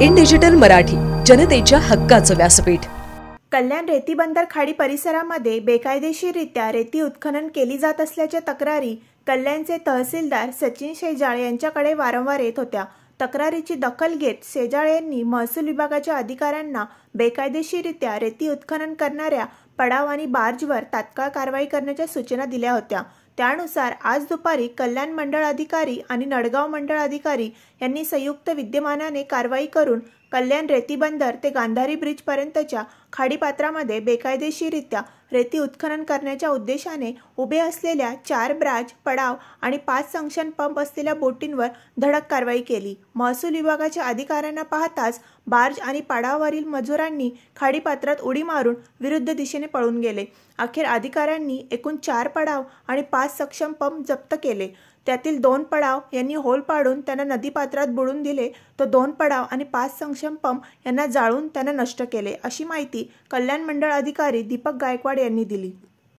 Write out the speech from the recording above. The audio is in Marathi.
इन डिजिटल मराठी, जनतेच्या हक्काचं व्यासपीठ। कल्याण रेतीबंदर खाडी परिसरामध्ये बेकायदेशीररित्या रेती उत्खनन केली जात असल्याच्या तक्रारी कल्याणचे तहसीलदार सचिन शेजाळे यांच्याकडे वारंवार येत होत्या। तक्रारीची दखल घेत शेजाळे यांनी महसूल विभागाच्या अधिकाऱ्यांना बेकायदेशीररित्या रेती उत्खनन करणाऱ्या पडाव आणि बार्जवर तात्काळ कारवाई करण्याच्या सूचना दिल्या होत्या। त्यानुसार आज दुपारी कल्याण मंडळ अधिकारी आणि नडगाव मंडळ अधिकारी यांनी संयुक्त विद्यमानाने कारवाई करून कल्याण रेतीबंदर ते गांधारी ब्रिज पर्यंतच्या खाडीपात्रामध्ये बेकायदेशीररित्या रेती उत्खनन करण्याच्या उद्देशाने उभे असलेल्या 4 ब्राज, पडाव आणि 5 संक्शन पंप असलेल्या बोटींवर धडक कारवाई केली। महसूल विभागाच्या अधिकाऱ्यांना पाहताच बार्ज आणि पडावावरील मजुरांनी खाडीपात्रात उडी मारून विरुद्ध दिशेने पळून गेले। अखेर अधिकाऱ्यांनी एकूण 4 पडाव आणि 5 सक्षम पंप जप्त केले। त्यातील 2 पडाव यांनी होल पाडून त्यांना नदीपात्रात बुडून दिले, तो 2 पडाव आणि 5 सक्षम पंप यांना जाळून त्यांना नष्ट केले, अशी माहिती कल्याण मंडळ अधिकारी दीपक गायकवाड यांनी दिली।